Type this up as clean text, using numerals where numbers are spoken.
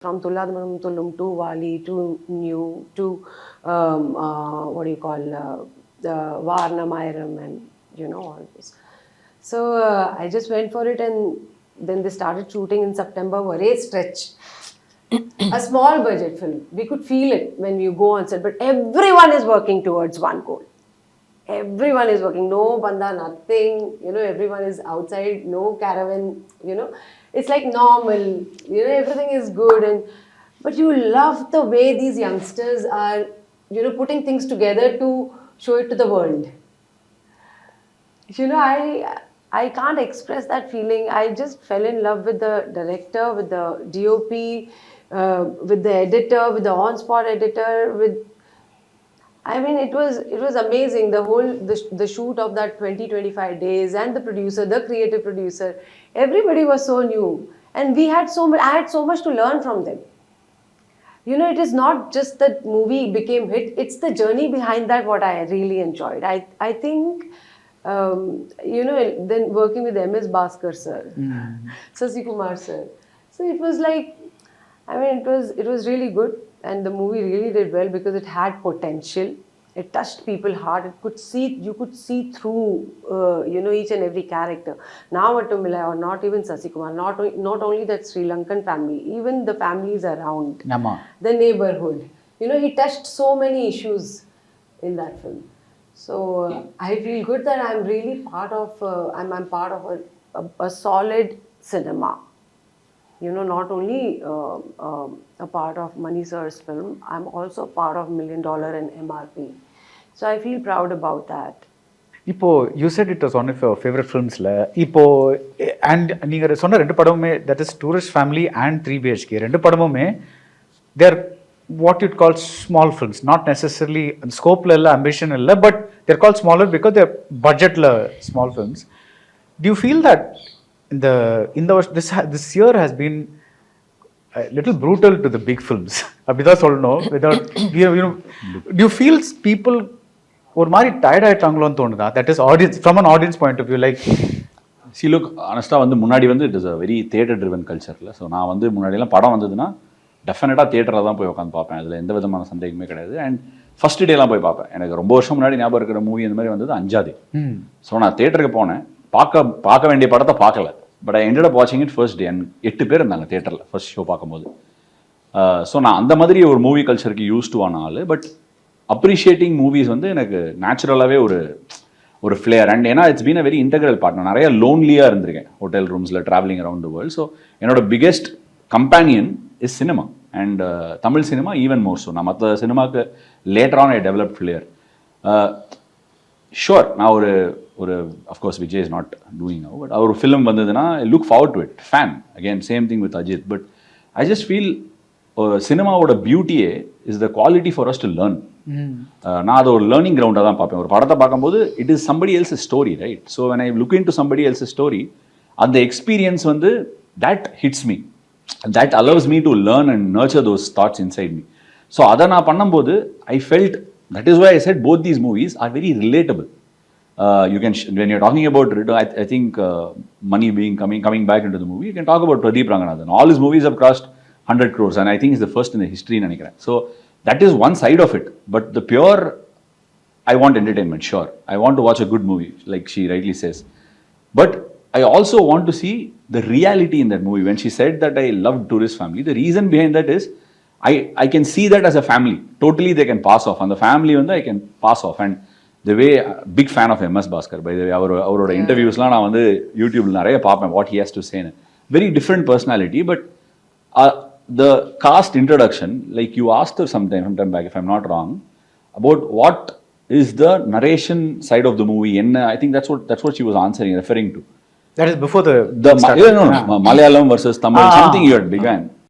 From Tulladmanam Tullum to Wali to New to what do you call Varna Mayram and all this. So I just went for it, and then they started shooting in September. Very stretch. A small budget film. We could feel it when you go on set, but everyone is working towards one goal. Everyone is working. No banda, nothing. Everyone is outside. No caravan. It's like normal. Everything is good, but you love the way these youngsters are, putting things together to show it to the world. I can't express that feeling. I just fell in love with the director, with the DOP, with the editor, with the on-spot editor, it was amazing. The shoot of that 20-25 days, and the producer, the creative producer, everybody was so new, and I had so much to learn from them. It is not just that movie became hit, it's the journey behind that what I really enjoyed. I think then working with MS Bhaskar sir, Sasi Kumar sir, so it was like, it was really good, and the movie really did well because it had potential. It touched people's heart. You could see through each and every character. Navatumila, or not even Sasi Kumar, not only that Sri Lankan family, even the families around, the neighborhood. He touched so many issues in that film. So I feel good that I'm really part of. I'm part of a solid cinema. Not only a part of Mani sir's film, I'm also part of $1 Million and MRP. So I feel proud about that. You said it was one of your favorite films. And you said that is Tourist Family and 3BHK. They're what you'd call small films, not necessarily scope ambition, but they're called smaller because they're budget small films. Do you feel that this year has been a little brutal to the big films? Do you feel people or tired that is audience, from an audience point of view, like? See, look, honestly, it is a very theatre driven culture. So நான் முன்னாடிலாம் படம் வந்ததுன்னா டெஃபினட்டாக தியேட்டரில் தான் போய் உட்காந்து பார்ப்பேன். அதில் எந்த விதமான சந்தேகமே கிடையாது. அண்ட் ஃபர்ஸ்ட் டேலாம் போய் பார்ப்பேன். எனக்கு ரொம்ப வருஷம் முன்னாடி ஞாபகம் இருக்கிற மூவி இந்த மாதிரி வந்தது அஞ்சாதி. ஸோ நான் தியேட்டருக்கு போனேன், பார்க்க வேண்டிய படத்தை பார்க்கல. பட் ஐ எண்டட் அப் வாட்சிங் இட் ஃபர்ஸ்ட் டே. 8 பேர் இருந்தாங்க தியேட்டரில் ஃபர்ஸ்ட் ஷோ பார்க்கும்போது. ஸோ நான் அந்த மாதிரி ஒரு மூவி கல்ச்சருக்கு யூஸ் டு ஆன ஆள். பட் அப்ரிஷியேட்டிங் மூவிஸ் எனக்கு நேச்சுரலாகவே ஒரு ஃப்ளேர். அண்ட் ஏன்னா it's been a very integral part. நான் நிறைய லோன்லியாக இருந்திருக்கேன் ஹோட்டல் ரூம்ஸில் travelling around the world. So என்னோட biggest companion is cinema, and Tamil cinema even more so. நான் மற்ற சினிமாவுக்கு later on I develop flair. Sure, நான் ஒரு of course Vijay is not doing now, but அவர் ஃபிலிம் வந்ததுன்னா I look forward to it. Fan again, same thing with Ajith. But I just feel சினிமாவோட பியூட்டியே is the quality for us to learn. நான் அதை ஒரு learning கிரவுண்டாக தான் பார்ப்பேன். ஒரு படத்தை பார்க்கும்போது it is somebody else story, right? So when I look into somebody else story, அந்த experience that hits me. That allows me to learn and nurture those thoughts inside me. So அதை நான் பண்ணும்போது I felt, that is why I said both these movies are very relatable. You can, when you're talking about I think money being coming back into the movie, you can talk about Pradeep Ranganathan. All his movies have crossed 100 crores, and I think he's the first in the history நினைக்கிறேன். So that is one side of it. But the pure, I want entertainment, sure. I want to watch a good movie, like she rightly says. But I also want to see the reality in that movie. When she said that I loved Tourist Family, the reason behind that is I can see that as a family. Totally they can pass off. And the family I can pass off. And the way, big fan of MS Bhaskar, by the way, our interviews la na YouTube la nariya paapen what he has to say. Very different personality, but the cast introduction, like you asked her sometime back, if I'm not wrong, about what is the narration side of the movie. And I think that's what she was answering, referring to. That is before the Malayalam versus Tamil, something you had begun.